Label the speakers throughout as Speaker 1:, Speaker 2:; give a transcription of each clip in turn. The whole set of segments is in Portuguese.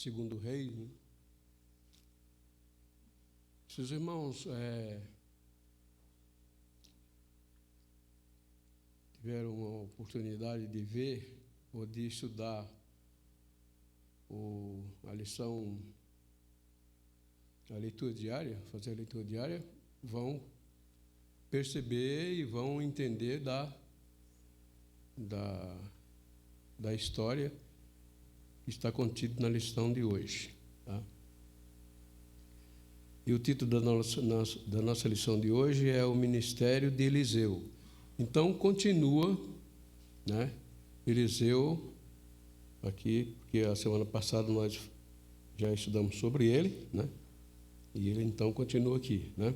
Speaker 1: Segundo Reis, né? Se os irmãos tiveram uma oportunidade de ver ou de estudar a lição, a leitura diária, fazer a leitura diária, vão perceber e vão entender da história que está contida na lição de hoje. Tá? E o título da nossa lição de hoje é o Ministério de Eliseu. Então, continua, né? Eliseu, aqui, porque a semana passada nós já estudamos sobre ele, né? E ele, então, continua aqui, né?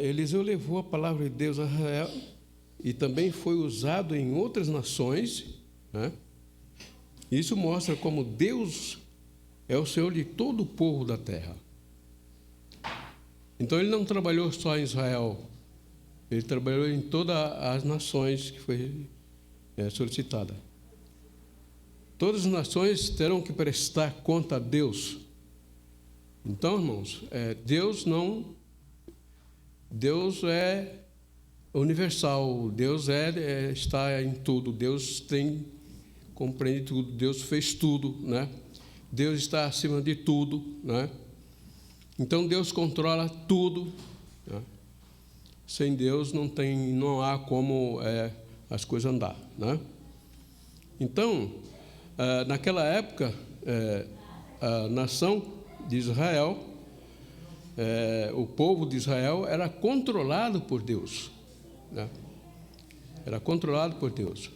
Speaker 1: Eliseu levou a palavra de Deus a Israel e também foi usado em outras nações, né? Isso mostra como Deus é o Senhor de todo o povo da terra. Então, ele não trabalhou só em Israel, ele trabalhou em todas as nações que foi solicitada. Todas as nações terão que prestar conta a Deus. Então, irmãos, Deus é universal, Deus está em tudo, Deus compreende tudo, Deus fez tudo, né? Deus está acima de tudo, né? Então Deus controla tudo, né? Sem Deus não há como as coisas andar, né? Então, naquela época, a nação de Israel, o povo de Israel era controlado por Deus, né? Era controlado por Deus.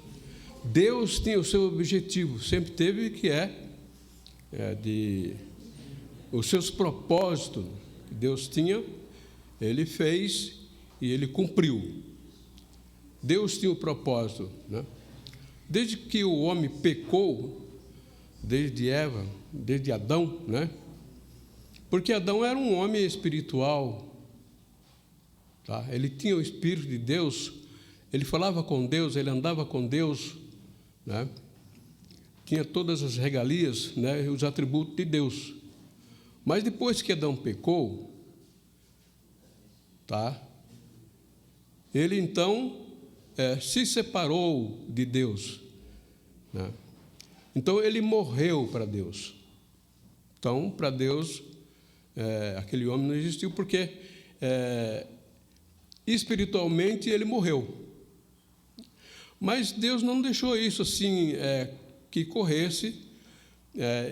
Speaker 1: Deus tinha o seu objetivo, sempre teve, que os seus propósitos que Deus tinha, ele fez e ele cumpriu. Deus tinha o propósito, né? Desde que o homem pecou, desde Eva, desde Adão, né? Porque Adão era um homem espiritual, tá? Ele tinha o Espírito de Deus, ele falava com Deus, ele andava com Deus, né? Tinha todas as regalias, né? Os atributos de Deus. Mas depois que Adão pecou, tá? Ele então se separou de Deus, né? Então ele morreu para Deus. Então, para Deus, aquele homem não existiu, porque espiritualmente ele morreu. Mas Deus não deixou isso assim, que corresse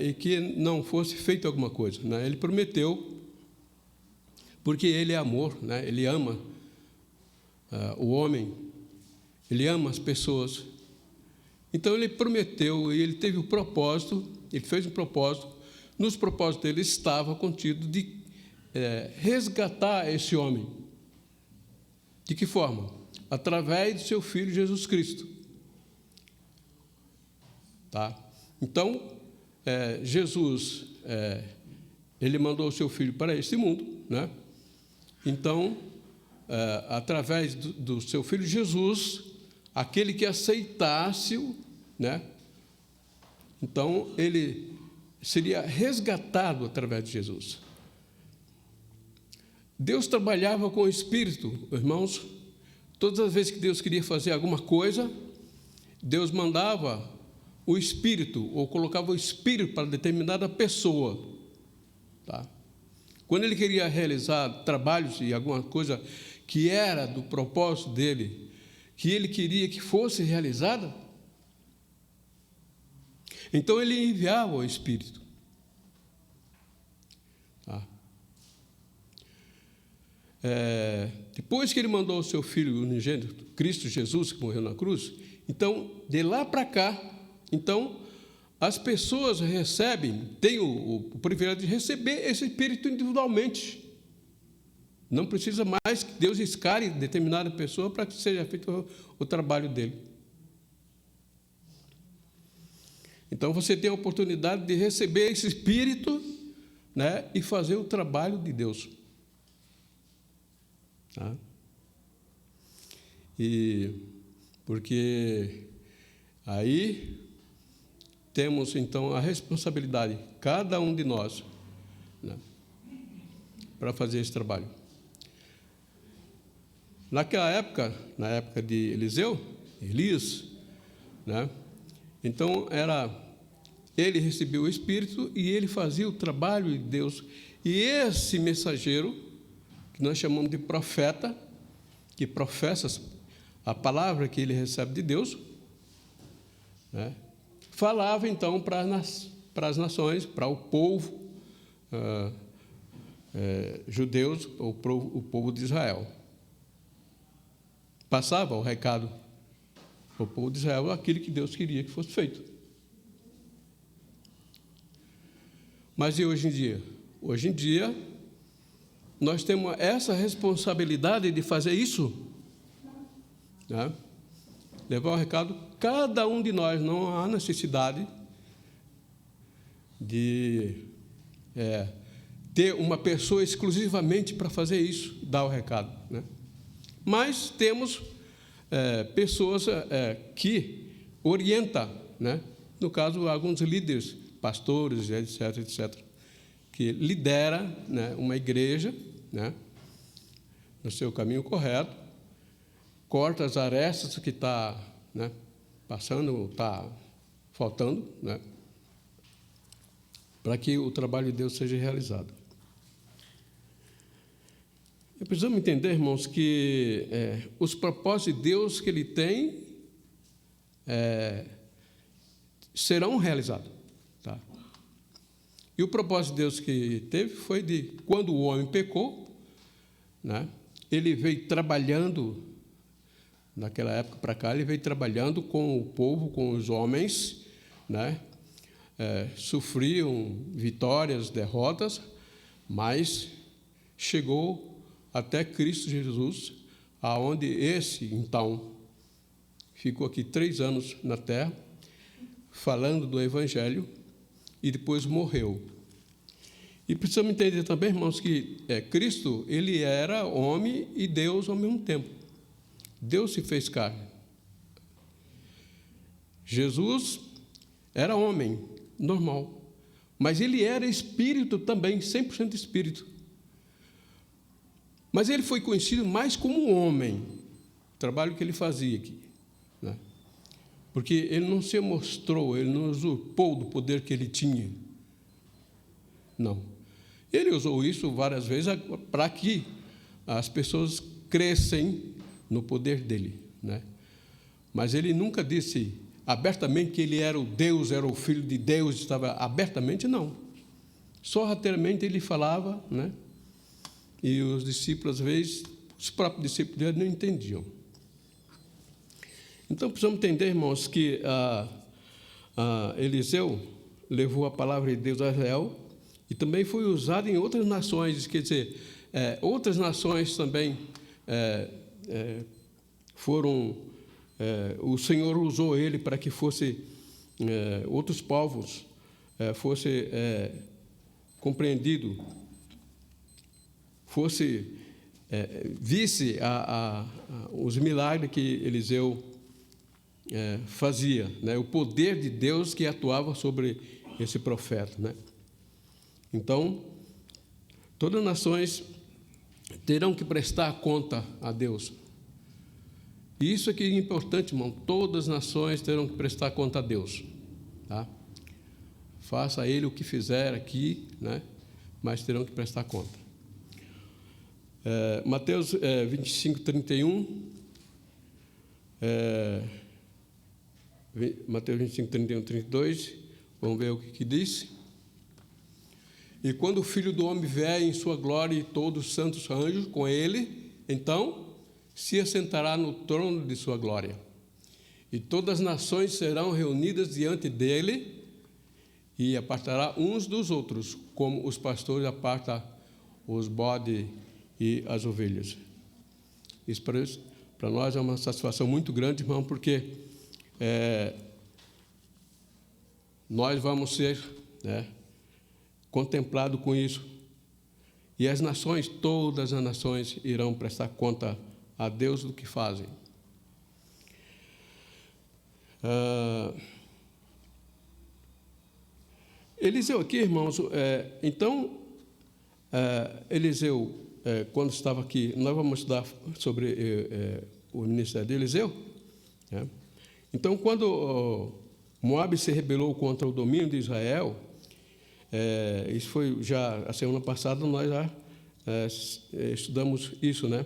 Speaker 1: e que não fosse feito alguma coisa, né? Ele prometeu, porque ele é amor, né? Ele ama o homem, ele ama as pessoas. Então ele prometeu, e ele teve o propósito, ele fez um propósito, nos propósitos dele estava contido de resgatar esse homem. De que forma? Através de seu Filho Jesus Cristo. Tá? Então, Jesus, ele mandou o seu Filho para este mundo, né? Então, através do seu Filho Jesus, aquele que aceitasse-o, né? Então, ele seria resgatado através de Jesus. Deus trabalhava com o Espírito, irmãos. Todas as vezes que Deus queria fazer alguma coisa, Deus mandava o Espírito, ou colocava o Espírito para determinada pessoa, tá? Quando ele queria realizar trabalhos e alguma coisa que era do propósito dele, que ele queria que fosse realizada, então ele enviava o Espírito. Tá? Depois que ele mandou o seu Filho unigênito, Cristo Jesus, que morreu na cruz, então, de lá para cá, então, as pessoas têm o privilégio de receber esse Espírito individualmente. Não precisa mais que Deus escale determinada pessoa para que seja feito o trabalho dele. Então, você tem a oportunidade de receber esse Espírito, né, e fazer o trabalho de Deus. Tá? E porque aí temos, então, a responsabilidade, cada um de nós, né, para fazer esse trabalho. Naquela época, na época de Elias, né, então ele recebeu o Espírito e ele fazia o trabalho de Deus. E esse mensageiro, que nós chamamos de profeta, que professa a palavra que ele recebe de Deus, né, falava então para as nações, para o povo judeus, o povo de Israel. Passava o recado ao povo de Israel, aquilo que Deus queria que fosse feito. Mas e hoje em dia? Hoje em dia, nós temos essa responsabilidade de fazer isso, né? Levar o recado, cada um de nós. Não há necessidade de ter uma pessoa exclusivamente para fazer isso, dar o recado, né? Mas temos pessoas que orientam, né? No caso, alguns líderes, pastores, etc., etc., que lidera, né, uma igreja, né, no seu caminho correto, corta as arestas que está, né, passando, está faltando, né, para que o trabalho de Deus seja realizado. E precisamos entender, irmãos, que os propósitos de Deus que Ele tem serão realizados. Tá? E o propósito de Deus que teve foi de, quando o homem pecou, né, ele veio trabalhando, naquela época para cá, ele veio trabalhando com o povo, com os homens, né, sofriam vitórias, derrotas, mas chegou até Cristo Jesus, aonde esse, então, ficou aqui 3 anos na terra, falando do Evangelho, e depois morreu. E precisamos entender também, irmãos, que Cristo, ele era homem e Deus ao mesmo tempo. Deus se fez carne. Jesus era homem, normal, mas ele era espírito também, 100% espírito. Mas ele foi conhecido mais como homem, o trabalho que ele fazia aqui, né? Porque ele não se mostrou, ele não usurpou do poder que ele tinha. Não. Ele usou isso várias vezes para que as pessoas crescem no poder dele, né? Mas ele nunca disse abertamente que ele era o Deus, era o Filho de Deus, estava abertamente, não. Sorrateiramente ele falava, né? E os discípulos, às vezes, os próprios discípulos dele não entendiam. Então, precisamos entender, irmãos, que Eliseu levou a palavra de Deus a Israel e também foi usado em outras nações, quer dizer, outras nações também foram... o Senhor usou ele para que fosse outros povos fosse compreendido, visse os milagres que Eliseu fazia, né? O poder de Deus que atuava sobre esse profeta, né? Então, todas as nações terão que prestar conta a Deus. E isso aqui é importante, irmão. Todas as nações terão que prestar conta a Deus, tá? Faça ele o que fizer aqui, né? Mas terão que prestar conta. Mateus 25, 31. Mateus 25, 31, 32. Vamos ver o que diz. E quando o Filho do Homem vier em sua glória e todos os santos anjos com ele, então se assentará no trono de sua glória. E todas as nações serão reunidas diante dele e apartará uns dos outros, como os pastores apartam os bodes e as ovelhas. Isso para nós é uma satisfação muito grande, irmão, porque nós vamos ser, né, contemplados com isso. E as nações, todas as nações, irão prestar conta a Deus do que fazem. Eliseu aqui, irmãos, então, Eliseu, quando estava aqui, nós vamos estudar sobre o ministério de Eliseu, né? Então, quando Moabe se rebelou contra o domínio de Israel, isso foi já a semana passada, nós já estudamos isso, né?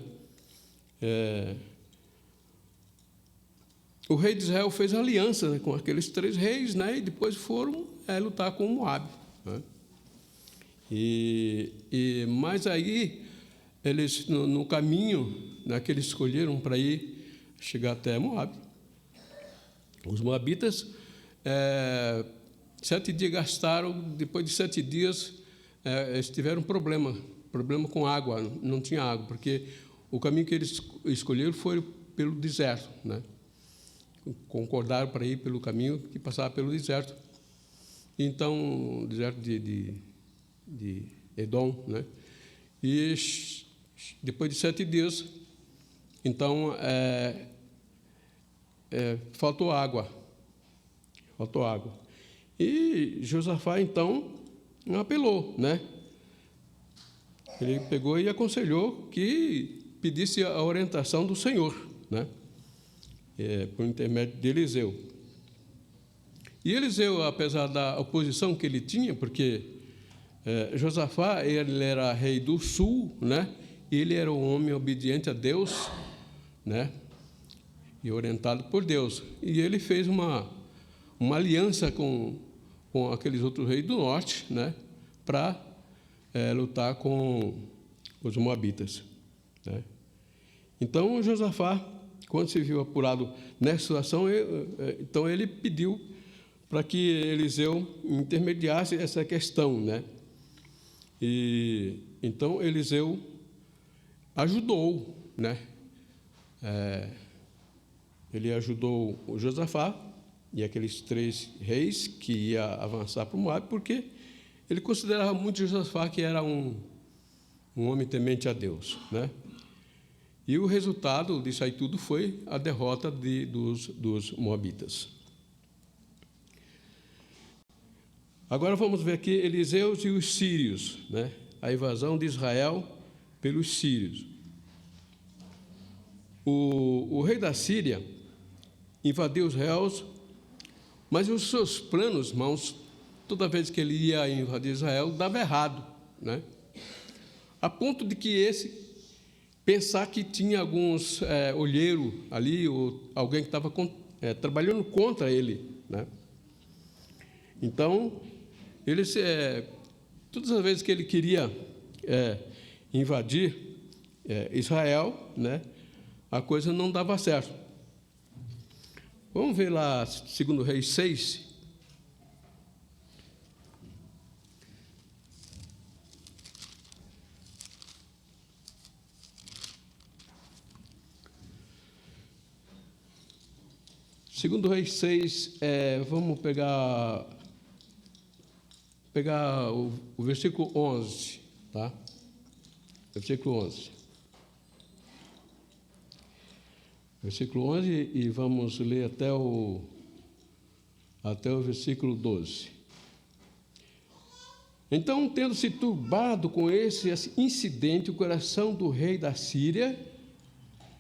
Speaker 1: O rei de Israel fez aliança, né, com aqueles 3 reis, né, e depois foram lutar com Moabe, né? Mas aí, eles, no caminho, né, que eles escolheram para ir chegar até Moabe, os moabitas, 7 dias gastaram, depois de 7 dias, eles tiveram problema com água, não tinha água, porque o caminho que eles escolheram foi pelo deserto, né? Concordaram para ir pelo caminho que passava pelo deserto. Então, o deserto de Edom, né? E depois de 7 dias, então, faltou água. E Josafá, então, apelou, né? Ele pegou e aconselhou que pedisse a orientação do Senhor, né? Por intermédio de Eliseu. E Eliseu, apesar da oposição que ele tinha, porque Josafá, ele era rei do sul, né? Ele era um homem obediente a Deus, né? E orientado por Deus. E ele fez uma aliança com aqueles outros reis do norte, né? Para lutar com os moabitas, né? Então, Josafá, quando se viu apurado nessa situação, então ele pediu para que Eliseu intermediasse essa questão, né? E então Eliseu ajudou, né? Ele ajudou o Josafá e aqueles 3 reis que ia avançar para o Moabe, porque ele considerava muito Josafá que era um homem temente a Deus, né? E o resultado disso aí tudo foi a derrota dos moabitas. Agora vamos ver aqui Eliseus e os sírios, né? A invasão de Israel pelos sírios. O rei da Síria invadiu Israel, mas os seus planos, irmãos, toda vez que ele ia invadir Israel, dava errado, né? A ponto de que esse pensar que tinha alguns olheiros ali, ou alguém que estava trabalhando contra ele, né? Então, todas as vezes que ele queria invadir Israel, né, a coisa não dava certo. Vamos ver lá, 2 Reis 6. Segundo Reis 6, vamos pegar o versículo 11, tá? Versículo 11. Versículo 11 e vamos ler até o versículo 12. Então, tendo-se turbado com esse incidente, o coração do rei da Síria,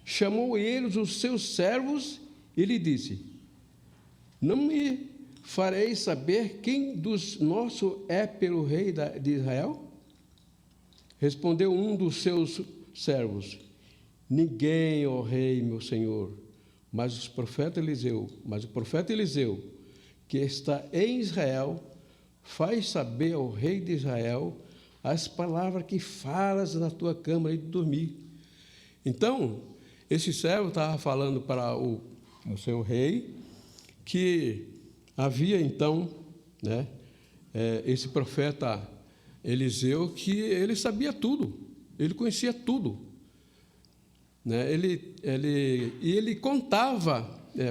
Speaker 1: chamou eles os seus servos e lhe disse: não me fareis saber quem dos nossos é pelo rei de Israel? Respondeu um dos seus servos: ninguém, ó rei, meu senhor, mas o profeta Eliseu, que está em Israel, faz saber ao rei de Israel as palavras que falas na tua câmara de dormir. Então, esse servo estava falando para o seu rei que havia, então, né, esse profeta Eliseu, que ele sabia tudo, ele conhecia tudo, né? Ele contava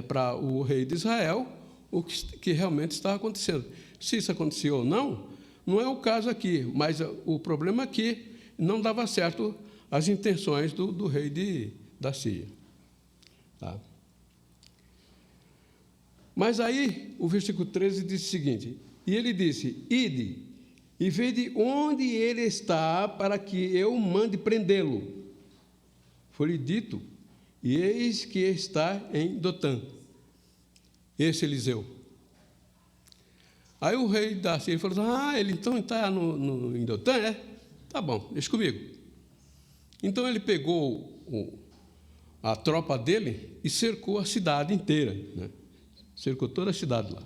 Speaker 1: para o rei de Israel o que realmente estava acontecendo. Se isso aconteceu ou não, não é o caso aqui, mas o problema é que não dava certo as intenções do rei da Síria. Tá? Mas aí, o versículo 13 diz o seguinte: E ele disse: ide, e vede onde ele está, para que eu mande prendê-lo. Foi-lhe dito, e eis que está em Dotã, esse Eliseu. Aí o rei da Síria falou: ele então está em Dotã, é? Tá bom, deixa comigo. Então ele pegou a tropa dele e cercou a cidade inteira, né? Cercou toda a cidade lá.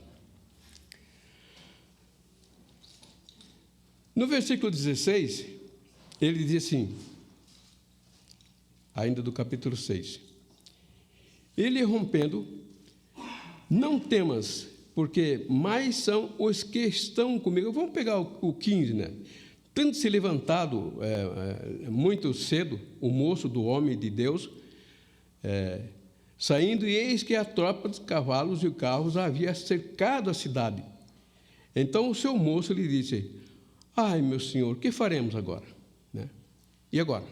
Speaker 1: No versículo 16, ele diz assim, ainda do capítulo 6, ele rompendo: não temas, porque mais são os que estão comigo. Vamos pegar o 15, né? Tendo se levantado muito cedo o moço do homem de Deus, saindo, e eis que a tropa dos cavalos e carros havia cercado a cidade. Então o seu moço lhe disse: ai, meu senhor, o que faremos agora? Né? E agora?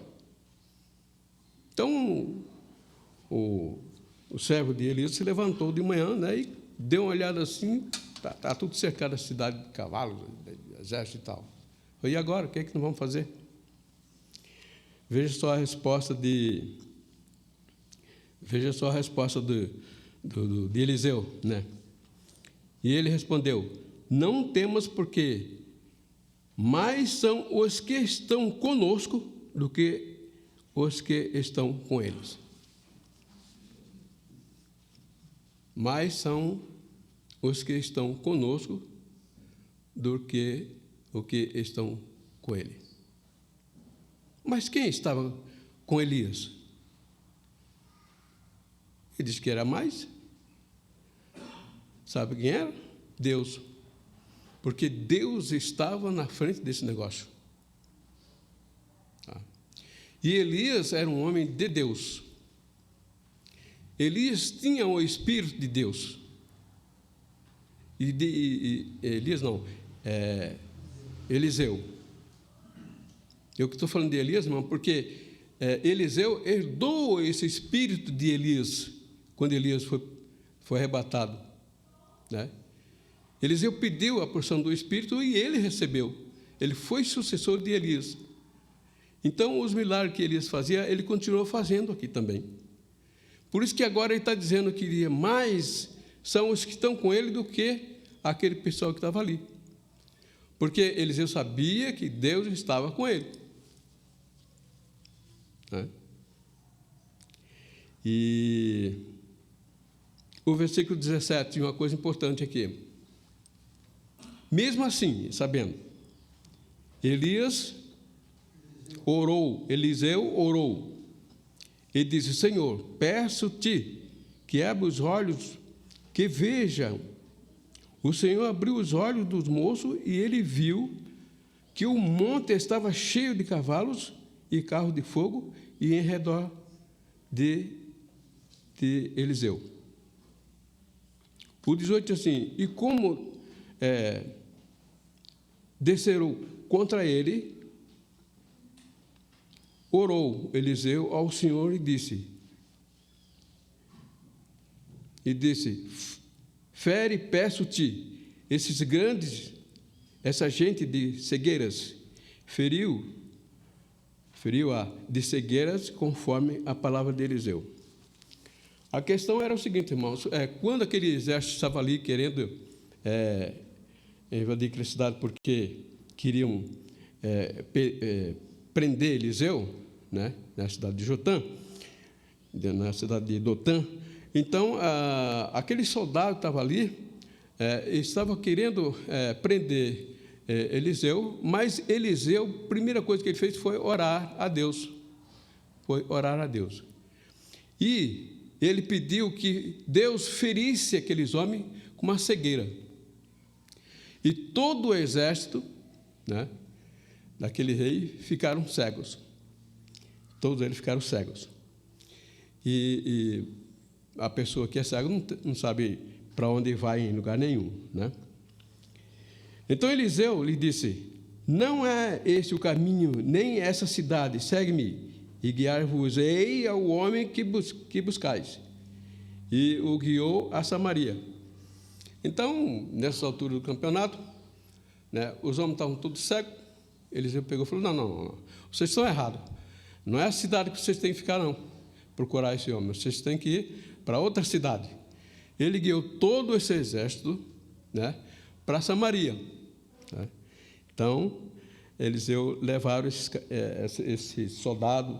Speaker 1: Então o servo de Elias se levantou de manhã, né, e deu uma olhada assim, está tudo cercado a cidade de cavalos, de exército e tal. E agora, o que é que nós vamos fazer? Veja só a resposta de Eliseu, né? E ele respondeu: não temas, porque mais são os que estão conosco do que os que estão com eles. Mais são os que estão conosco do que o que estão com ele. Mas quem estava com Elias? Ele disse que era mais. Sabe quem era? Deus. Porque Deus estava na frente desse negócio. E Elias era um homem de Deus. Elias tinha o Espírito de Deus. Eliseu. Eu que estou falando de Elias, irmão, porque Eliseu herdou esse espírito de Elias, quando Elias foi arrebatado, né? Eliseu pediu a porção do Espírito e ele recebeu. Ele foi sucessor de Elias. Então, os milagres que Elias fazia, ele continuou fazendo aqui também. Por isso que agora ele está dizendo que mais são os que estão com ele do que aquele pessoal que estava ali. Porque Eliseu sabia que Deus estava com ele. Né? E o versículo 17, tem uma coisa importante aqui. Mesmo assim, sabendo, Eliseu orou e disse: Senhor, peço-te que abra os olhos, que vejam. O Senhor abriu os olhos dos moços e ele viu que o monte estava cheio de cavalos e carros de fogo e em redor de Eliseu. O 18 assim: e como desceram contra ele, orou Eliseu ao Senhor e disse: fere, peço-te, esses grandes, essa gente de cegueiras, feriu-a de cegueiras, conforme a palavra de Eliseu. A questão era o seguinte, irmãos: quando aquele exército estava ali querendo invadir aquela cidade porque queriam prender Eliseu, né, na cidade de Jotã, na cidade de Dotã. Então, aquele soldado que estava ali estava querendo prender Eliseu, mas Eliseu, a primeira coisa que ele fez foi orar a Deus. E ele pediu que Deus ferisse aqueles homens com uma cegueira. E todo o exército, né, daquele rei ficaram cegos. Todos eles ficaram cegos. E a pessoa que é cega não sabe para onde vai em lugar nenhum, né? Então Eliseu lhe disse: não é este o caminho, nem essa cidade, segue-me, e guiar-vos-ei ao homem que buscais. E o guiou a Samaria. Então, nessa altura do campeonato, né, os homens estavam todos cegos. Eliseu pegou e falou: não, vocês estão errados. Não é a cidade que vocês têm que ficar, não, procurar esse homem. Vocês têm que ir para outra cidade. Ele guiou todo esse exército, né, para Samaria. Né? Então, Eliseu levaram esse soldado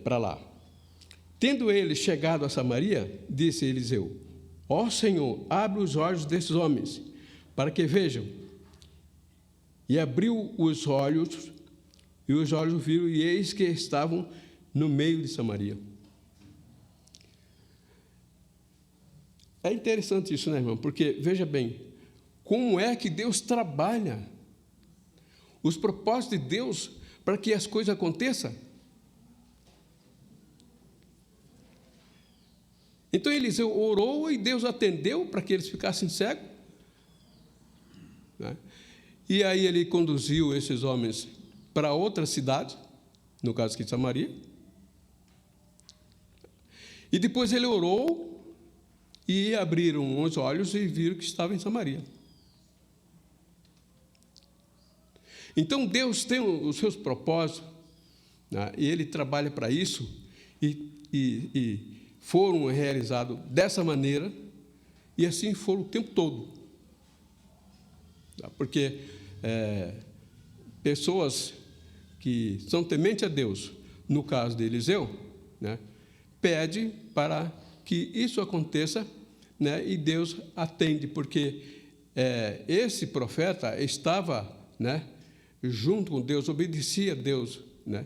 Speaker 1: para lá. Tendo ele chegado a Samaria, disse Eliseu: ó Senhor, abre os olhos desses homens, para que vejam. E abriu os olhos, e os olhos viram, e eis que estavam no meio de Samaria. É interessante isso, né, irmão? Porque, veja bem, como é que Deus trabalha os propósitos de Deus para que as coisas aconteçam. Então Eliseu orou e Deus atendeu para que eles ficassem cegos, né? E aí ele conduziu esses homens para outra cidade, no caso aqui de Samaria, e depois ele orou e abriram os olhos e viram que estava em Samaria. Então Deus tem os seus propósitos, né? E Ele trabalha para isso, e foram realizados dessa maneira, e assim foram o tempo todo. Porque pessoas que são tementes a Deus, no caso de Eliseu, né, pede para que isso aconteça, né, e Deus atende, porque esse profeta estava, né, junto com Deus, obedecia a Deus, né,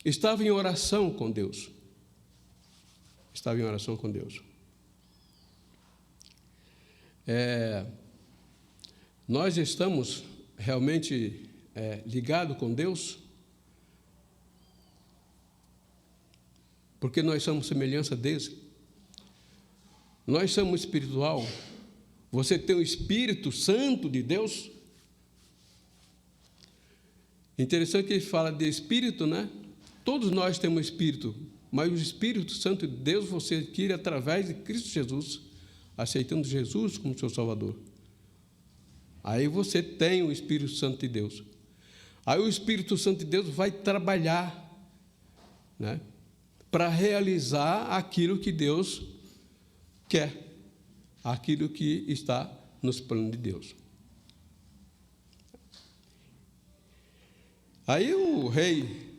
Speaker 1: estava em oração com Deus. Estava em oração com Deus. Nós estamos realmente ligados com Deus, porque nós somos semelhança dele. Nós somos espiritual. Você tem o Espírito Santo de Deus. Interessante que ele fala de Espírito, né? Todos nós temos Espírito, mas o Espírito Santo de Deus você adquire através de Cristo Jesus, aceitando Jesus como seu Salvador. Aí você tem o Espírito Santo de Deus. Aí o Espírito Santo de Deus vai trabalhar, né, para realizar aquilo que Deus quer, aquilo que está nos planos de Deus. Aí o rei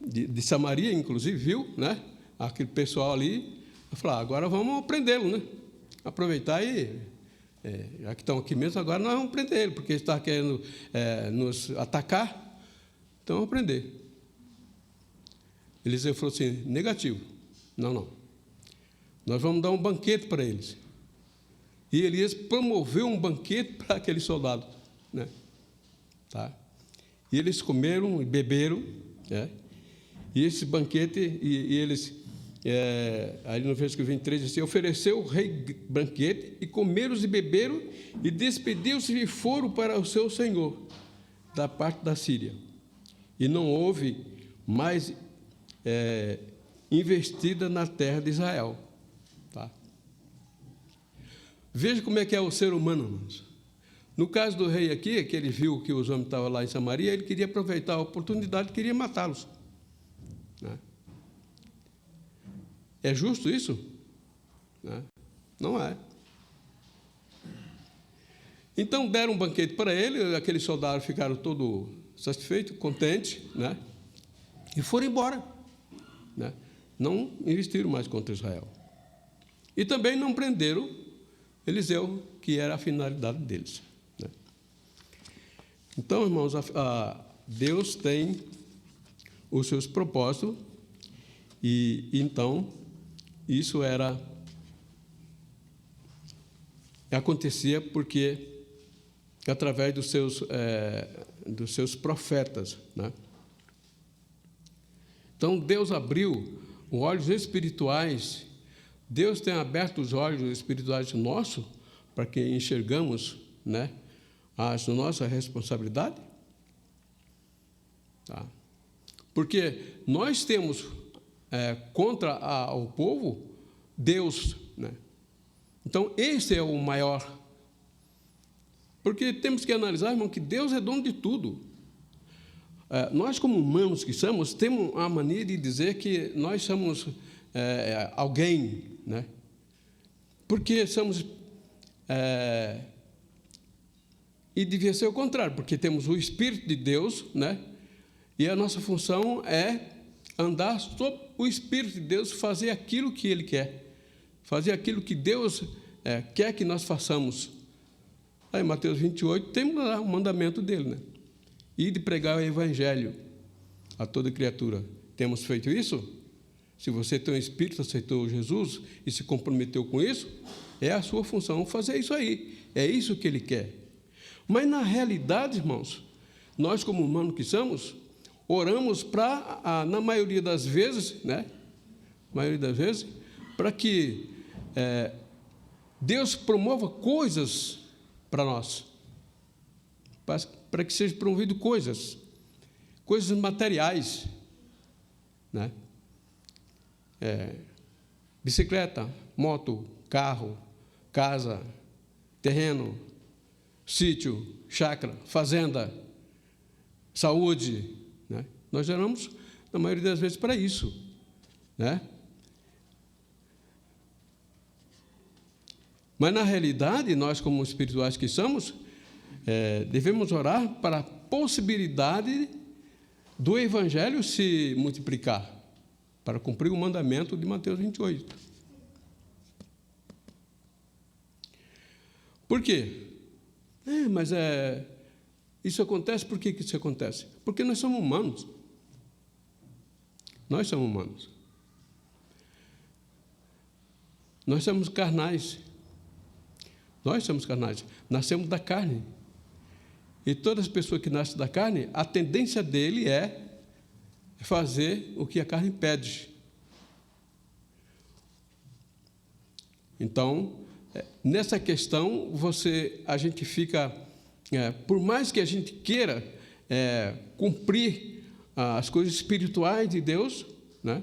Speaker 1: de Samaria, inclusive, viu, né, aquele pessoal ali, falou: agora vamos prendê-lo, né? Aproveitar e, já que estão aqui mesmo, agora nós vamos prender ele, porque ele está querendo nos atacar, então vamos prender. Eliseu falou assim: negativo, não. Nós vamos dar um banquete para eles. E Elias promoveu um banquete para aquele soldado, né? Tá? E eles comeram e beberam, né? E esse banquete, e eles, aí no versículo 23, diz assim: ofereceu o rei banquete, e comeram e beberam, e despediu-se e foram para o seu senhor, da parte da Síria. E não houve mais investida na terra de Israel. Tá? Veja como é que é o ser humano, irmãos. No caso do rei aqui, que ele viu que os homens estavam lá em Samaria, ele queria aproveitar a oportunidade, queria matá-los. Né? É justo isso? Né? Não é. Então deram um banquete para ele, aqueles soldados ficaram todos satisfeitos, contentes, né? E foram embora. Né? Não investiram mais contra Israel. E também não prenderam Eliseu, que era a finalidade deles. Né? Então, irmãos, Deus tem os seus propósitos, e então isso acontecia porque através dos seus profetas, né? Então Deus abriu os olhos espirituais. Deus tem aberto os olhos espirituais nossos para que enxergamos, né, a nossa responsabilidade. Tá? Porque nós temos contra o povo Deus, né? Então esse é o maior. Porque temos que analisar, irmão, que Deus é dono de tudo. Nós, como humanos que somos, temos a mania de dizer que nós somos alguém, né? Porque somos... e devia ser o contrário, porque temos o Espírito de Deus, né? E a nossa função é andar sob o Espírito de Deus, fazer aquilo que Ele quer, fazer aquilo que Deus quer que nós façamos. Aí, em Mateus 28, temos lá o mandamento dele, né? E de pregar o Evangelho a toda criatura. Temos feito isso? Se você tem um Espírito, aceitou Jesus e se comprometeu com isso, é a sua função fazer isso aí. É isso que Ele quer. Mas, na realidade, irmãos, nós, como humanos que somos, oramos para, na maioria das vezes, né? Para que Deus promova coisas para nós. Para que sejam promovidas coisas materiais, né? Bicicleta, moto, carro, casa, terreno, sítio, chácara, fazenda, saúde, né? Nós oramos, na maioria das vezes, para isso, né? Mas, na realidade, nós, como espirituais que somos, devemos orar para a possibilidade do Evangelho se multiplicar, para cumprir o mandamento de Mateus 28. Por quê? Mas isso acontece, por que isso acontece? Porque nós somos humanos. Nós somos humanos. Nós somos carnais. Nós somos carnais. Nascemos da carne. E todas as pessoas que nascem da carne, a tendência dele é fazer o que a carne pede. Então, nessa questão, a gente fica, por mais que a gente queira cumprir as coisas espirituais de Deus, né,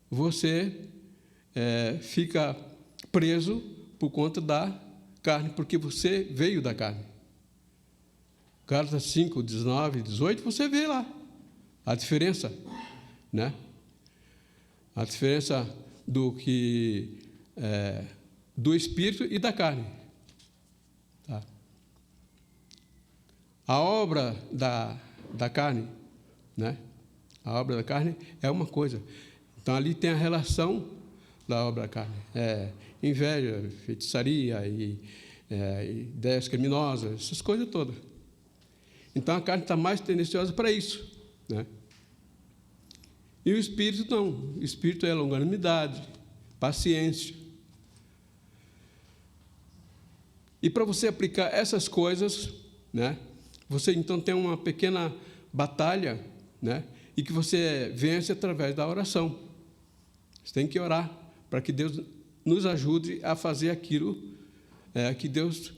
Speaker 1: você fica preso por conta da carne, porque você veio da carne. Gálatas 5, 19, 18, você vê lá a diferença, né? A diferença do Espírito e da carne. Tá? A obra da carne, né? A obra da carne é uma coisa. Então, ali tem a relação da obra da carne. Inveja, feitiçaria e ideias criminosas, essas coisas todas. Então, a carne está mais tendenciosa para isso, né? E o Espírito não. O Espírito é longanimidade, paciência. E para você aplicar essas coisas, né, você então tem uma pequena batalha, né, e que você vence através da oração. Você tem que orar para que Deus nos ajude a fazer aquilo que Deus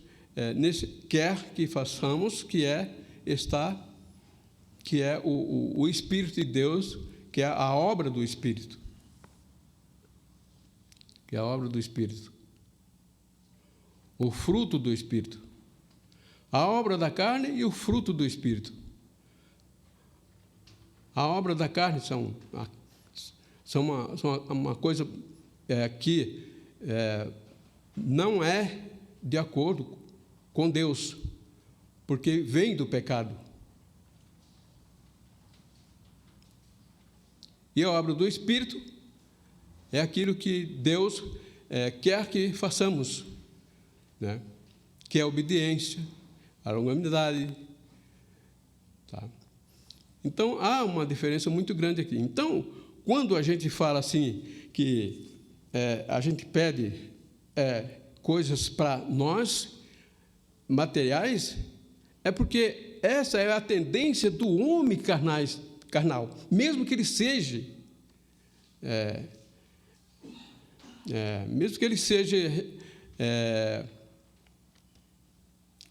Speaker 1: quer que façamos, que é o Espírito de Deus, que é a obra do Espírito. Que é a obra do Espírito. O fruto do Espírito. A obra da carne e o fruto do Espírito. A obra da carne são uma coisa que não é de acordo com Deus, porque vem do pecado. E a obra do Espírito é aquilo que Deus quer que façamos, né? Que é a obediência, a longanimidade. Tá? Então, há uma diferença muito grande aqui. Então, quando a gente fala assim, que a gente pede coisas para nós, materiais, é porque essa é a tendência do homem carnal, mesmo que ele seja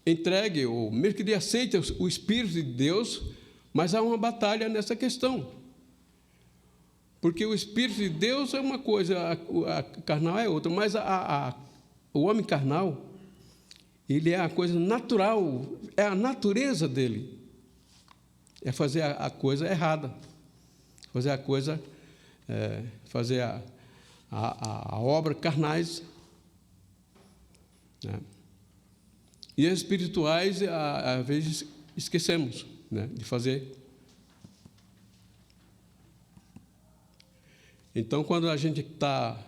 Speaker 1: entregue, ou mesmo que ele aceite o Espírito de Deus, mas há uma batalha nessa questão. Porque o Espírito de Deus é uma coisa, a carnal é outra, mas o homem carnal, Ele é a coisa natural, é a natureza dele. É fazer a coisa errada, fazer a coisa, fazer a obra carnais, né? E as espirituais, às vezes, esquecemos, né, de fazer. Então, quando a gente está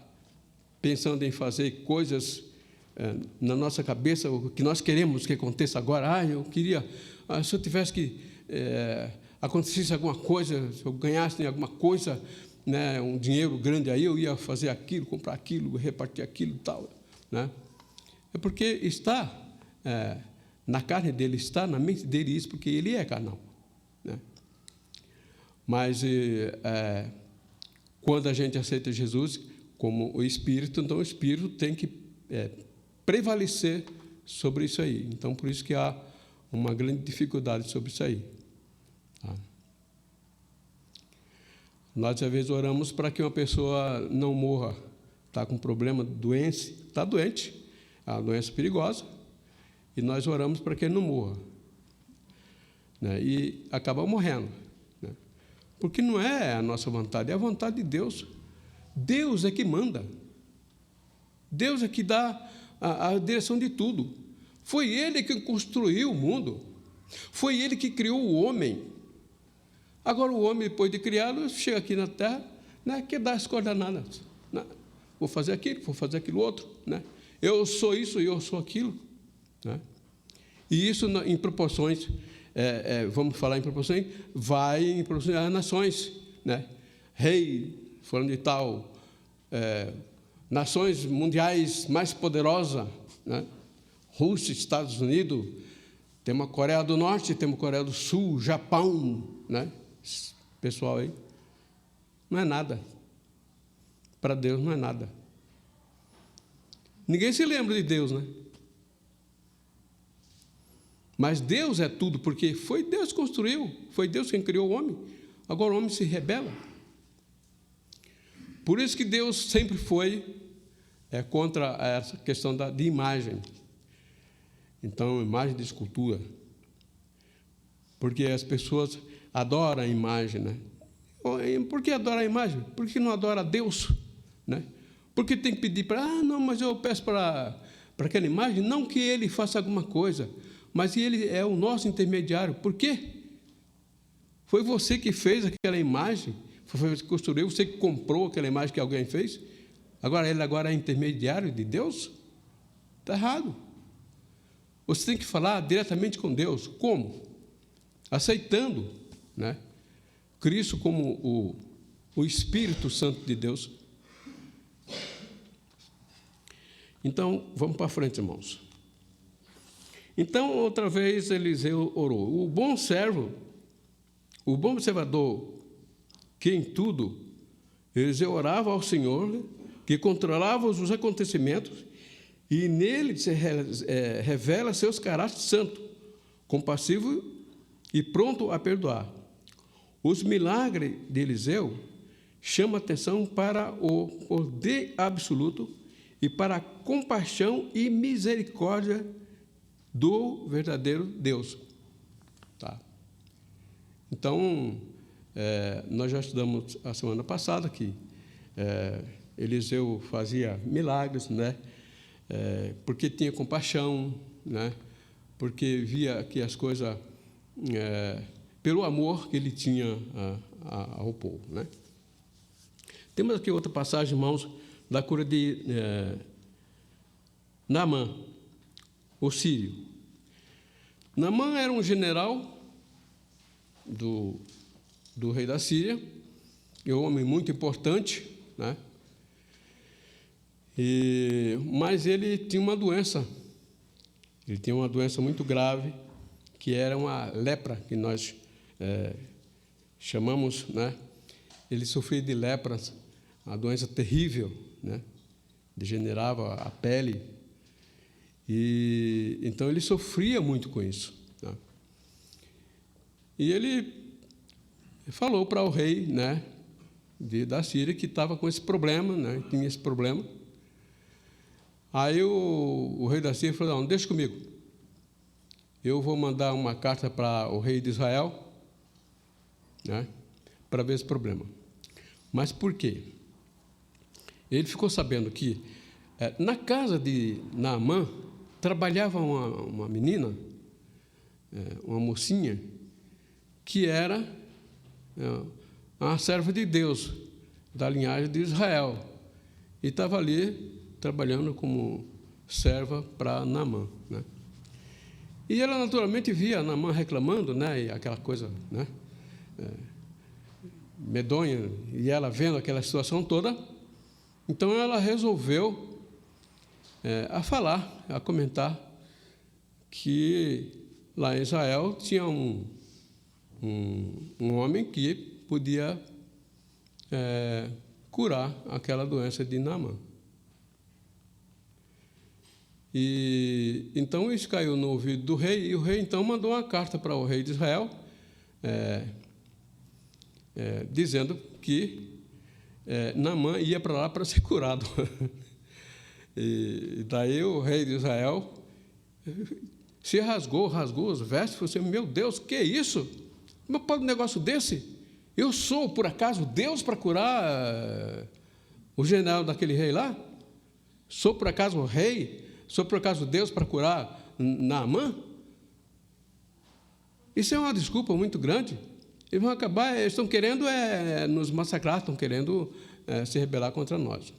Speaker 1: pensando em fazer coisas na nossa cabeça, o que nós queremos que aconteça agora, eu queria, se eu tivesse que acontecesse alguma coisa, se eu ganhasse alguma coisa, né, um dinheiro grande, aí eu ia fazer aquilo, comprar aquilo, repartir aquilo e tal, né? É porque está na carne dele, está na mente dele isso, porque ele é carnal, né? Mas quando a gente aceita Jesus como o Espírito, então o Espírito tem que prevalecer sobre isso aí. Então, por isso que há uma grande dificuldade sobre isso aí. Tá? Nós, às vezes, oramos para que uma pessoa não morra, está com problema, doença, está doente, é uma doença perigosa, e nós oramos para que ele não morra, né? E acaba morrendo, né? Porque não é a nossa vontade, é a vontade de Deus. Deus é que manda. Deus é que dá a direção de tudo. Foi Ele que construiu o mundo. Foi Ele que criou o homem. Agora, o homem, depois de criado, chega aqui na Terra, né, quer dar as coordenadas, né? Vou fazer aquilo, vou fazer aquilo outro, né? Eu sou isso e eu sou aquilo, né? E isso em proporções, vamos falar em proporções, vai em proporções às nações, né? Rei, falando de tal, nações mundiais mais poderosas, né? Rússia, Estados Unidos, temos a Coreia do Norte, temos a Coreia do Sul, Japão, né? Esse pessoal aí, não é nada. Para Deus não é nada. Ninguém se lembra de Deus, né? Mas Deus é tudo, porque foi Deus que construiu, foi Deus quem criou o homem. Agora o homem se rebela. Por isso que Deus sempre foi contra essa questão de imagem. Então, imagem de escultura. Porque as pessoas adoram a imagem, né? Por que adora a imagem? Por que não adora a Deus, né? Porque tem que pedir para, não, mas eu peço para aquela imagem, não que ele faça alguma coisa, mas ele é o nosso intermediário. Por quê? Foi você que fez aquela imagem, foi você que construiu, você que comprou aquela imagem que alguém fez. Agora, ele agora é intermediário de Deus? Está errado. Você tem que falar diretamente com Deus. Como? Aceitando, né, Cristo como o Espírito Santo de Deus. Então, vamos para frente, irmãos. Então, outra vez, Eliseu orou. O bom servo, o bom observador, que em tudo, Eliseu orava ao Senhor, que controlava os acontecimentos, e nele se revela seus caráteres santos, compassivo e pronto a perdoar. Os milagres de Eliseu chamam a atenção para o poder absoluto e para a compaixão e misericórdia do verdadeiro Deus. Tá? Então, nós já estudamos a semana passada que Eliseu fazia milagres, né? Porque tinha compaixão, né? Porque via que as coisas, pelo amor que ele tinha ao povo, né? Temos aqui outra passagem, irmãos, da cura de Naamã, o sírio. Naamã era um general do rei da Síria, e um homem muito importante, né? Mas ele tinha uma doença. Ele tinha uma doença muito grave, que era uma lepra, que nós chamamos, né? Ele sofria de lepra, uma doença terrível, né? Degenerava a pele. E então ele sofria muito com isso, né? E ele falou para o rei, né, da Síria, que estava com esse problema, né? Tinha esse problema. Aí o rei da Síria falou: não, deixa comigo. eu vou mandar uma carta para o rei de Israel, né, para ver esse problema. Mas por quê? Ele ficou sabendo que na casa de Naamã trabalhava uma menina, uma mocinha, que era uma serva de Deus, da linhagem de Israel, e estava ali trabalhando como serva para Naamã, né? E ela naturalmente via Naamã reclamando, né, e aquela coisa, né, medonha, e ela vendo aquela situação toda, então ela resolveu a falar, a comentar que lá em Israel tinha um homem que podia curar aquela doença de Naamã. E então isso caiu no ouvido do rei, e o rei então mandou uma carta para o rei de Israel, dizendo que Naamã ia para lá para ser curado. E daí o rei de Israel se rasgou as vestes, e falou assim: meu Deus, que é isso? Como pode um negócio desse? Eu sou, por acaso, Deus para curar o general daquele rei lá? Sou, por acaso, o rei? Sou, por acaso, Deus para curar Naamã? Isso é uma desculpa muito grande. Eles vão acabar, eles estão querendo nos massacrar, estão querendo se rebelar contra nós.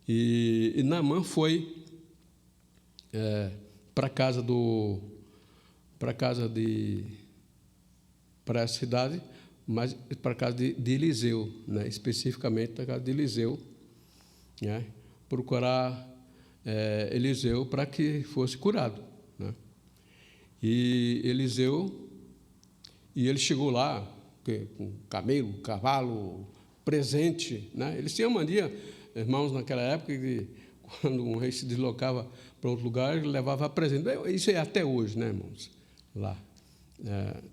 Speaker 1: E Naamã foi para essa cidade, mas para a casa de Eliseu, né, especificamente para a casa de Eliseu, né, procurar Eliseu para que fosse curado, né. E ele chegou lá com camelo, cavalo, presente, né. Eles tinham mania, irmãos, naquela época, que quando um rei se deslocava para outro lugar, ele levava presente. Isso é até hoje, né, irmãos? Lá,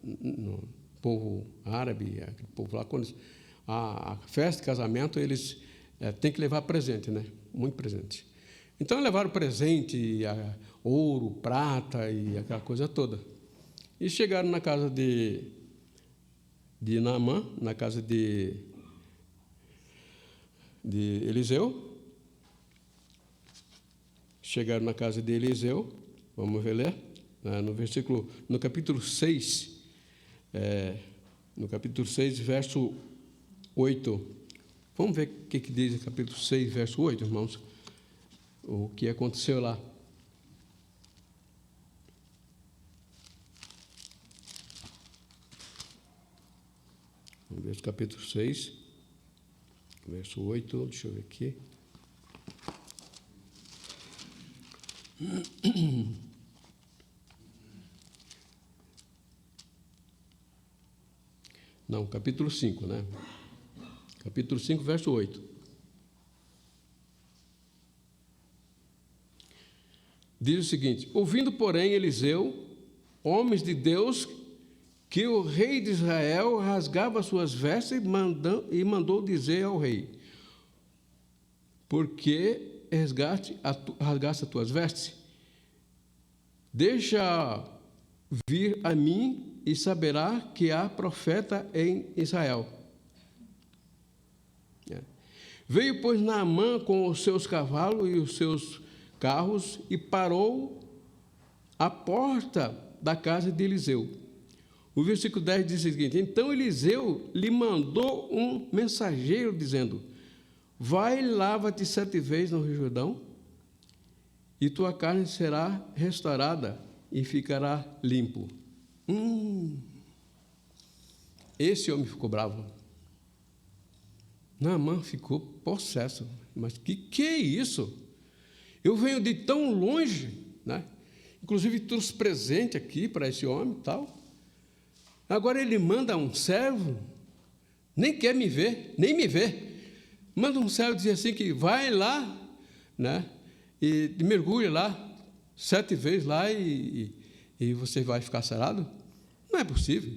Speaker 1: no povo árabe, aquele povo lá, quando a festa de casamento, eles têm que levar presente, né? Muito presente. Então, levaram presente, ouro, prata e aquela coisa toda. E chegaram na casa de Naamã, na casa de Eliseu. Chegaram na casa de Eliseu, vamos ler, no capítulo 6, verso 8. Vamos ver o que diz o capítulo 6, verso 8, irmãos, o que aconteceu lá. Vamos ver o capítulo 6, verso 8, deixa eu ver aqui. Não, capítulo 5, né? Capítulo 5, verso 8. Diz o seguinte: ouvindo, porém, Eliseu, homens de Deus, que o rei de Israel rasgava suas vestes e mandou dizer ao rei: por que rasgaste as tuas vestes? Deixa vir a mim e saberá que há profeta em Israel. Veio, pois, Naamã com os seus cavalos e os seus carros e parou à porta da casa de Eliseu. O versículo 10 diz o seguinte: então Eliseu lhe mandou um mensageiro, dizendo: vai, lava-te 7 vezes no Rio Jordão, e tua carne será restaurada e ficará limpo. Esse homem ficou bravo. Naamã ficou possesso. Mas que é isso? Eu venho de tão longe, né? Inclusive trouxe presente aqui para esse homem e tal. Agora ele manda um servo, nem quer me ver, nem me vê. Manda um servo dizer assim que vai lá, né? E mergulha lá 7 vezes lá e você vai ficar sarado? Não é possível.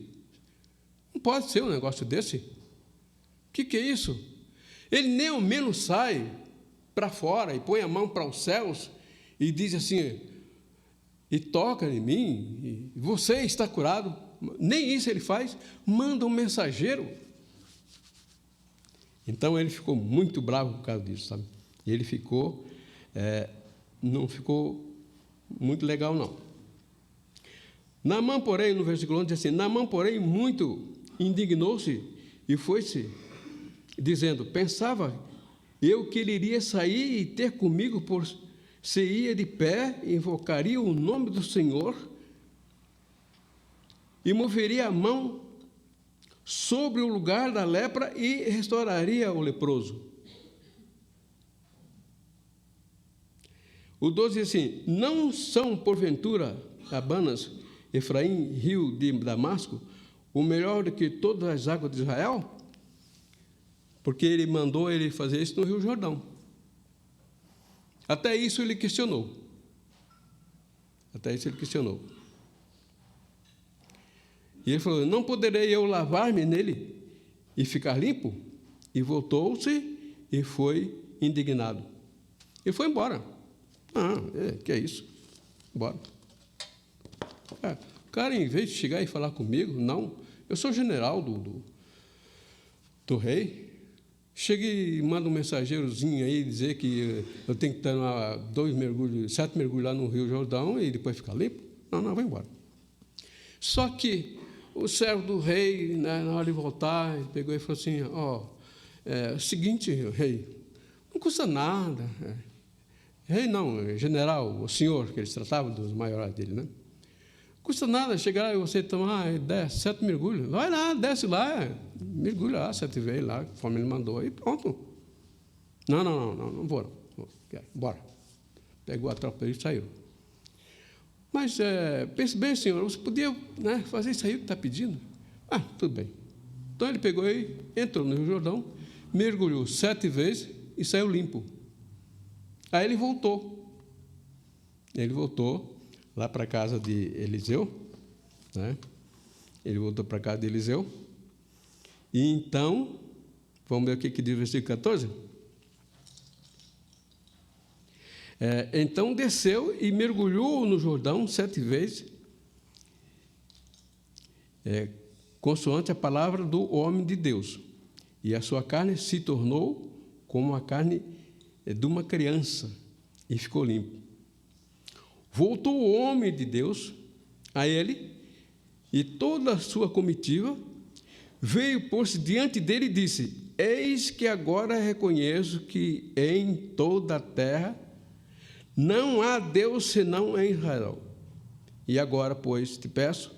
Speaker 1: Não pode ser um negócio desse. O que é isso? Ele nem ao menos sai para fora e põe a mão para os céus e diz assim: e toca em mim, e você está curado. Nem isso ele faz, manda um mensageiro. Então ele ficou muito bravo por causa disso, sabe? Ele ficou, não ficou muito legal, não. Naamã, porém, no versículo 11, diz assim: Naamã, porém, muito indignou-se e foi-se, dizendo: pensava eu que ele iria sair e ter comigo, por se ia de pé, invocaria o nome do Senhor e moveria a mão sobre o lugar da lepra e restauraria o leproso. O 12 diz assim: não são, porventura, Abanas, Efraim, rio de Damasco, o melhor do que todas as águas de Israel? Porque ele mandou ele fazer isso no Rio Jordão. Até isso ele questionou. E ele falou: não poderei eu lavar-me nele e ficar limpo? E voltou-se e foi indignado. E foi embora. Que é isso? Bora. O cara, em vez de chegar e falar comigo, não, eu sou general do rei, chega e manda um mensageirozinho aí dizer que eu tenho que dar 7 mergulhos lá no Rio Jordão e depois ficar limpo. Não, vai embora. Só que o servo do rei, né, na hora de voltar, ele pegou e falou assim: seguinte, rei, não custa nada. Rei não, general, o senhor, que eles tratavam dos maiorais dele, né? Custa nada chegar lá e você tomar 7 mergulhos. Vai lá, desce lá, mergulha lá 7 vezes lá, conforme ele mandou, e pronto. Não vou. Bora. Pegou a tropa dele e saiu. Mas pense bem, senhor, você podia, né, fazer isso aí que está pedindo? Tudo bem. Então ele pegou e entrou no Rio Jordão, mergulhou 7 vezes e saiu limpo. Aí ele voltou. Lá para a casa de Eliseu, né? Ele voltou para a casa de Eliseu. E então, vamos ver o que diz o versículo 14? Então desceu e mergulhou no Jordão 7 vezes, consoante a palavra do homem de Deus. E a sua carne se tornou como a carne de uma criança, e ficou limpo. Voltou o homem de Deus a ele, e toda a sua comitiva veio pôr-se diante dele e disse: eis que agora reconheço que em toda a terra não há Deus senão em Israel. E agora, pois, te peço,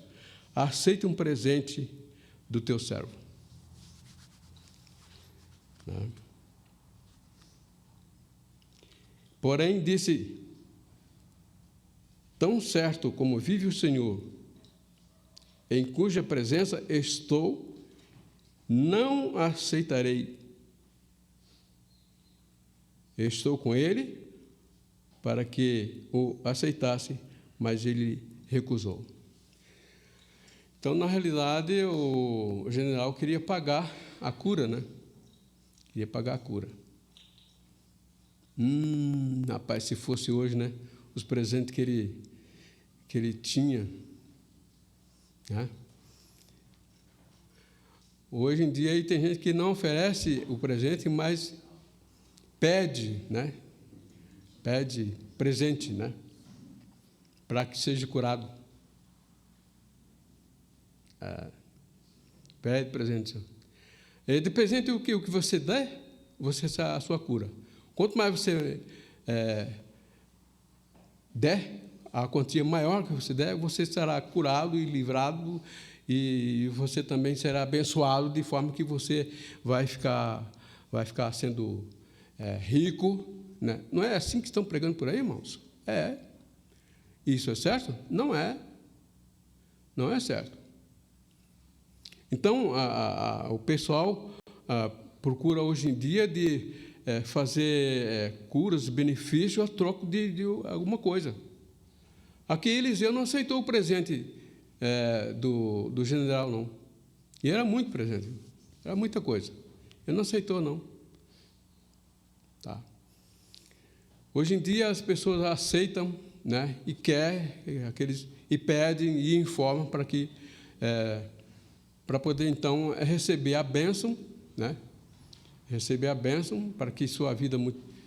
Speaker 1: aceita um presente do teu servo. Porém, disse: tão certo como vive o Senhor, em cuja presença estou, não aceitarei. Estou com ele para que o aceitasse, mas ele recusou. Então, na realidade, o general queria pagar a cura, né? Queria pagar a cura. Rapaz, se fosse hoje, né? Os presentes que ele tinha, né? Hoje em dia aí tem gente que não oferece o presente, mas pede, né? Pede presente, né? Para que seja curado. Pede presente. De presente o que você der, você será a sua cura. Quanto mais você der, a quantia maior que você der, você será curado e livrado, e você também será abençoado, de forma que você vai ficar sendo rico, né? Não é assim que estão pregando por aí, irmãos? Isso é certo? Não é certo. Então, o pessoal procura hoje em dia de fazer curas, benefícios a troco de alguma coisa. Aqui Eliseu não aceitou o presente do general, não. E era muito presente, era muita coisa. Ele não aceitou, não. Tá. Hoje em dia as pessoas aceitam né? E pedem e informam para que para poder então receber a bênção, né? Receber a bênção para que sua vida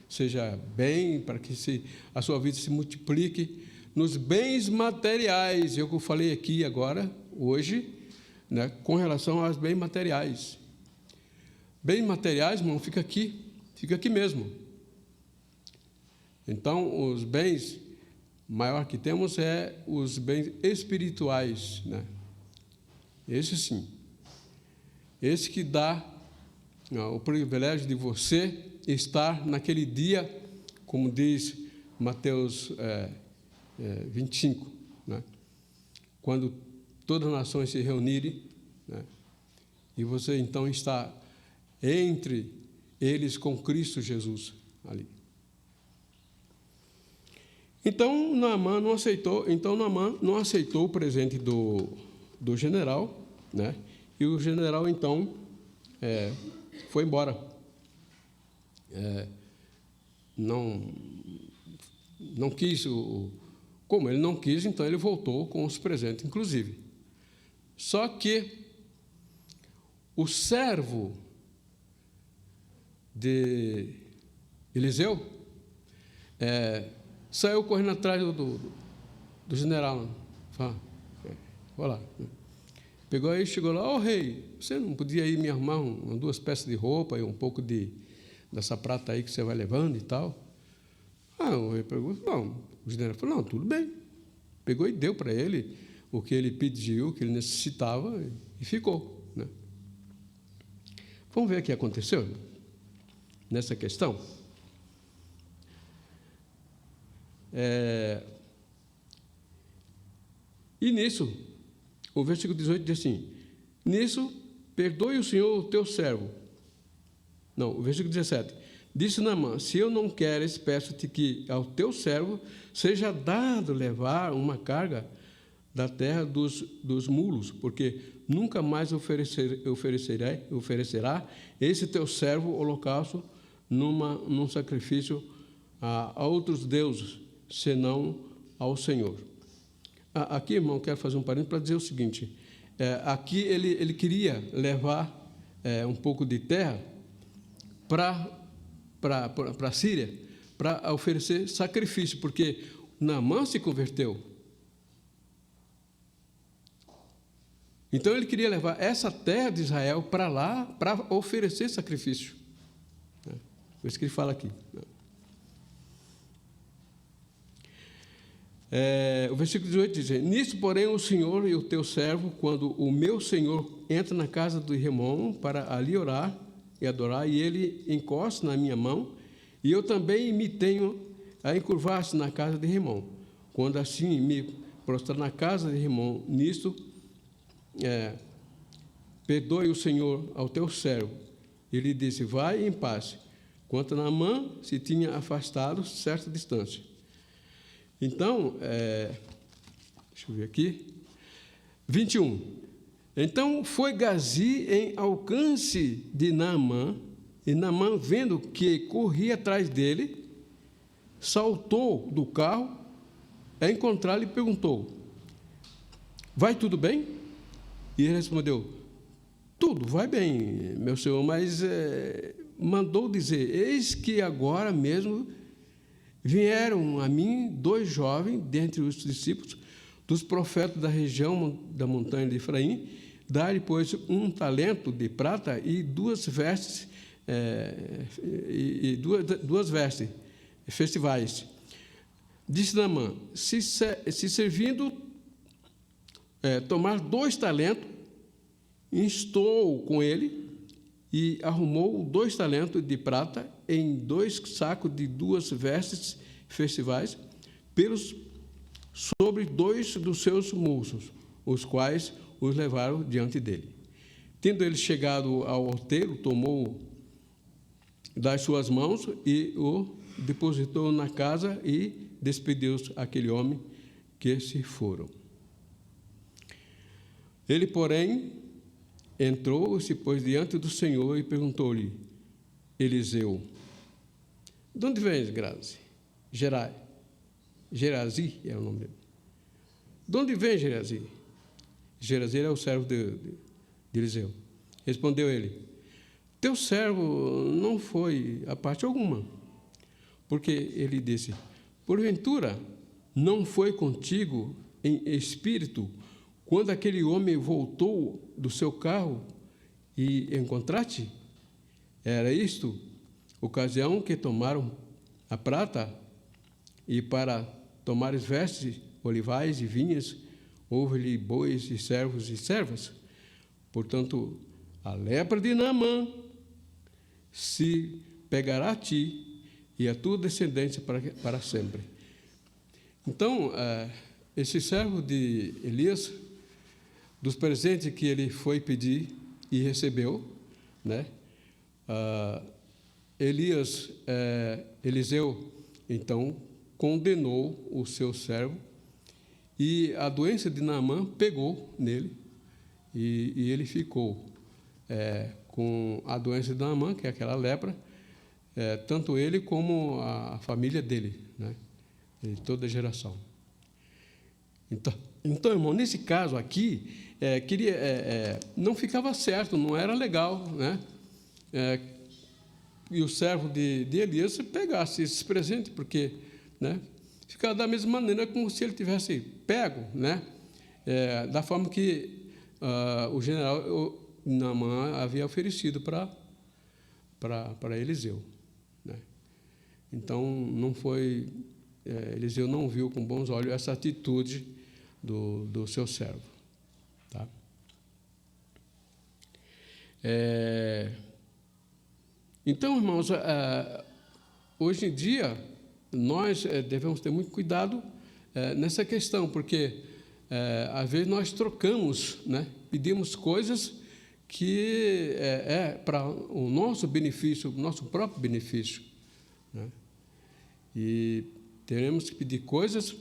Speaker 1: seja bem, para que a sua vida se multiplique nos bens materiais. Eu falei aqui agora, hoje, né, com relação aos bens materiais. Bens materiais, irmão, fica aqui mesmo. Então, os bens maior que temos é os bens espirituais, né? Esse sim. Esse que dá o privilégio de você estar naquele dia, como diz Mateus 25, né? Quando todas as nações se reunirem, né? E você então está entre eles com Cristo Jesus ali. Então Naamã não aceitou o presente do general, né? E o general então foi embora. Não quis, como ele não quis, então ele voltou com os presentes, inclusive. Só que o servo de Eliseu saiu correndo atrás do general. Olha lá. Pegou aí, chegou lá, rei, você não podia ir me arrumar duas peças de roupa e um pouco dessa prata aí que você vai levando e tal? O rei perguntou, não. O general falou, não, tudo bem. Pegou e deu para ele o que ele pediu, o que ele necessitava, e ficou, né? Vamos ver o que aconteceu nessa questão. E nisso, o versículo 18 diz assim, nisso, perdoe o Senhor o teu servo. Não, o versículo 17, disse Naamã, se eu não queres, peço-te que ao teu servo seja dado levar uma carga da terra dos mulos, porque nunca mais oferecerá esse teu servo holocausto num sacrifício a outros deuses, senão ao Senhor. Aqui, irmão, quero fazer um parênteses para dizer o seguinte, aqui ele queria levar um pouco de terra para a Síria, para oferecer sacrifício, porque Naamã se converteu. Então, ele queria levar essa terra de Israel para lá, para oferecer sacrifício. Por isso que ele fala aqui. O versículo 18 diz, nisso, porém, o Senhor e o teu servo, quando o meu Senhor entra na casa do irmão para ali orar e adorar, e ele encosta na minha mão, e eu também me tenho a encurvar-se na casa de irmão. Quando assim me prostrar na casa de irmão, nisto, perdoe o Senhor ao teu servo. Ele disse, vai em paz. Quanto a Naamã, se tinha afastado certa distância. Então, deixa eu ver aqui, 21. Então, foi Gazi em alcance de Naamã, e Naamã, vendo que corria atrás dele, saltou do carro, a encontrá-lo e perguntou, vai tudo bem? E ele respondeu, tudo vai bem, meu senhor, mas mandou dizer, eis que agora mesmo vieram a mim 2 jovens, dentre os discípulos, dos profetas da região da montanha de Efraim, dar-lhe, pois, 1 talento de prata e 2 vestes, duas vestes festivais. Disse Naamã, se servindo tomar 2 talentos, instou com ele e arrumou 2 talentos de prata em 2 sacos de 2 vestes festivais, sobre 2 dos seus moços, os quais os levaram diante dele. Tendo ele chegado ao outeiro, tomou das suas mãos e o depositou na casa e despediu-se aquele homem que se foram. Ele, porém, entrou e se pôs diante do Senhor e perguntou-lhe, Eliseu, de onde vens, Grazi? Gerai. Gerazi é o nome dele. De onde vem Gerazi? Gerazi é o servo de Eliseu. Respondeu ele: teu servo não foi a parte alguma. Porque ele disse: porventura não foi contigo em espírito quando aquele homem voltou do seu carro e encontraste? Era isto ocasião que tomaram a prata, e para tomares vestes, olivais e vinhas, houve-lhe bois e servos e servas. Portanto, a lepra de Naamã se pegará a ti e a tua descendência para sempre. Então, esse servo de Elias, dos presentes que ele foi pedir e recebeu, né? Eliseu, então, condenou o seu servo, e a doença de Naamã pegou nele, e ele ficou com a doença de Naamã, que é aquela lepra, tanto ele como a família dele, né? De toda a geração. Então, irmão, nesse caso aqui, não ficava certo, não era legal, né? E o servo de Elias pegasse esses presentes, porque, né, ficava da mesma maneira como se ele tivesse pego, né? Da forma que o general Naamã havia oferecido para Eliseu, né? Então, não foi... Eliseu não viu com bons olhos essa atitude do seu servo, tá? Então, irmãos, hoje em dia, nós devemos ter muito cuidado nessa questão, porque, às vezes, nós trocamos, né? Pedimos coisas que para o nosso benefício, o nosso próprio benefício, né? E teremos que pedir coisas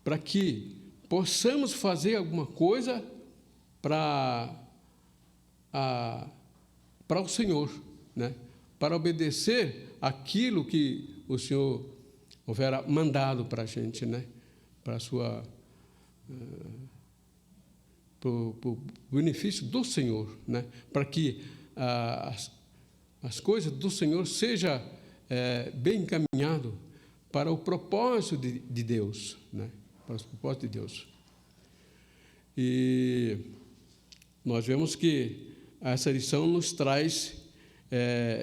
Speaker 1: para que possamos fazer alguma coisa para o Senhor, né? Para obedecer aquilo que o Senhor houvera mandado para a gente, né? Para o benefício do Senhor, né? Para que as coisas do Senhor sejam bem encaminhadas para o propósito de Deus, né? Para os propósitos de Deus. E nós vemos que essa lição nos traz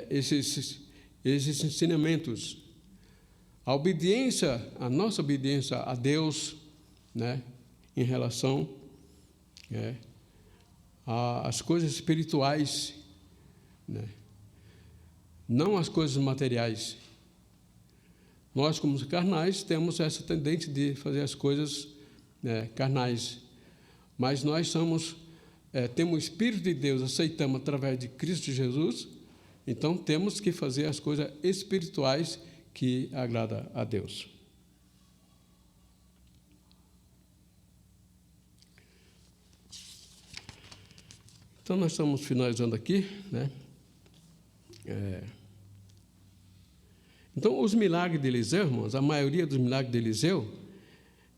Speaker 1: esses ensinamentos. A nossa obediência a Deus, né? Em relação às coisas espirituais, né? Não as coisas materiais. Nós, como carnais, temos essa tendência de fazer as coisas carnais, mas nós temos o Espírito de Deus, aceitamos através de Cristo Jesus, então temos que fazer as coisas espirituais que agradam a Deus. Então, nós estamos finalizando aqui, né? Então, os milagres de Eliseu, irmãos, a maioria dos milagres de Eliseu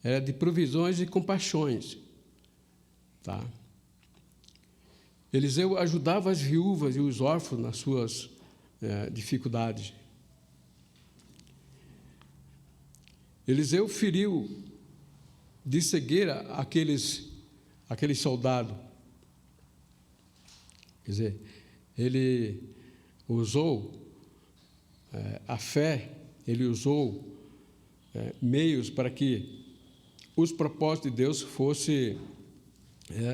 Speaker 1: era de provisões e compaixões, tá? Eliseu ajudava as viúvas e os órfãos nas suas dificuldades. Eliseu feriu de cegueira aqueles soldados. Quer dizer, ele usou a fé, ele usou meios para que os propósitos de Deus fossem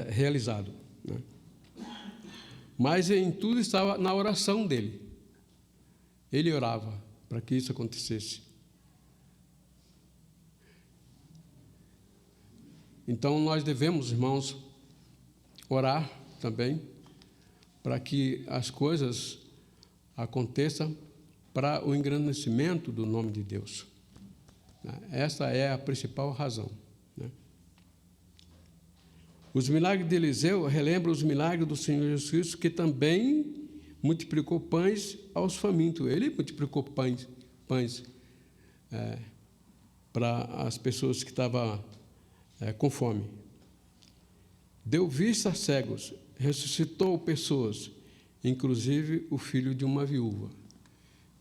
Speaker 1: realizados, né? Mas em tudo estava na oração dele. Ele orava para que isso acontecesse. Então, nós devemos, irmãos, orar também para que as coisas aconteçam para o engrandecimento do nome de Deus. Essa é a principal razão, né? Os milagres de Eliseu relembram os milagres do Senhor Jesus Cristo, que também multiplicou pães aos famintos. Ele multiplicou pães para as pessoas que estavam com fome. Deu vista a cegos, ressuscitou pessoas, inclusive o filho de uma viúva.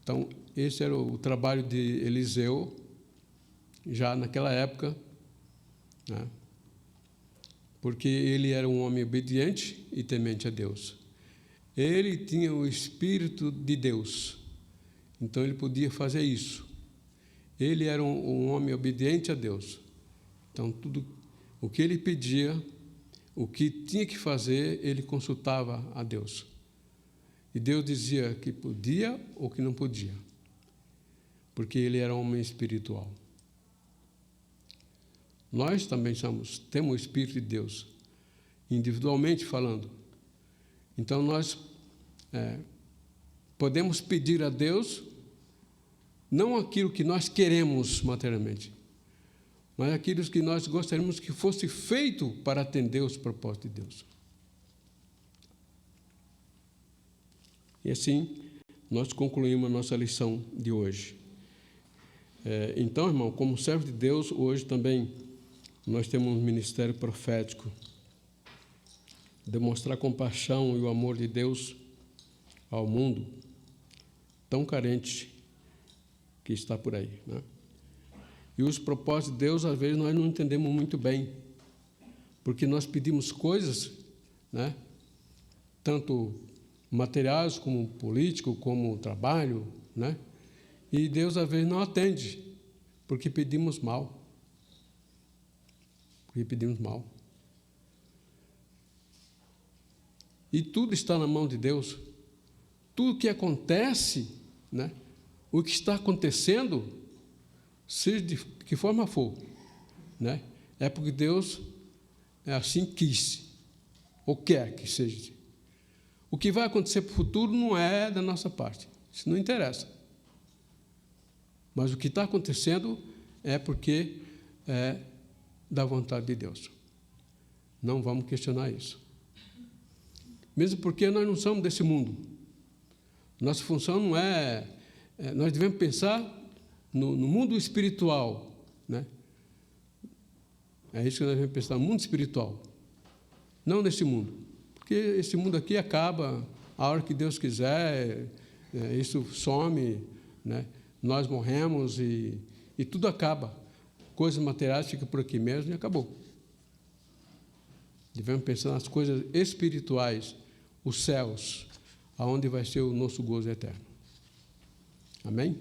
Speaker 1: Então, esse era o trabalho de Eliseu, já naquela época, né? Porque ele era um homem obediente e temente a Deus. Ele tinha o Espírito de Deus, então ele podia fazer isso. Ele era um homem obediente a Deus. Então, tudo o que ele pedia, o que tinha que fazer, ele consultava a Deus. E Deus dizia que podia ou que não podia, porque ele era um homem espiritual. Nós também temos o Espírito de Deus, individualmente falando. Então, nós podemos pedir a Deus, não aquilo que nós queremos materialmente, mas aquilo que nós gostaríamos que fosse feito para atender os propósitos de Deus. E assim, nós concluímos a nossa lição de hoje. Então, irmão, como servo de Deus, hoje também nós temos um ministério profético, demonstrar compaixão e o amor de Deus ao mundo tão carente que está por aí, né? E os propósitos de Deus, às vezes, nós não entendemos muito bem, porque nós pedimos coisas, né? Tanto materiais, como político, como trabalho, né? E Deus, às vezes, não atende, porque pedimos mal. E tudo está na mão de Deus. Tudo que acontece, né? O que está acontecendo, seja de que forma for, né? É porque Deus assim quis, ou quer que seja. O que vai acontecer para o futuro não é da nossa parte, isso não interessa. Mas o que está acontecendo é porque é da vontade de Deus. Não vamos questionar isso. Mesmo porque nós não somos desse mundo. Nossa função não é... nós devemos pensar no mundo espiritual, né? É isso que nós devemos pensar, no mundo espiritual. Não nesse mundo. Porque esse mundo aqui acaba a hora que Deus quiser, isso some, né? Nós morremos e tudo acaba. Coisas materiais ficam por aqui mesmo e acabou. Devemos pensar nas coisas espirituais, os céus, aonde vai ser o nosso gozo eterno. Amém?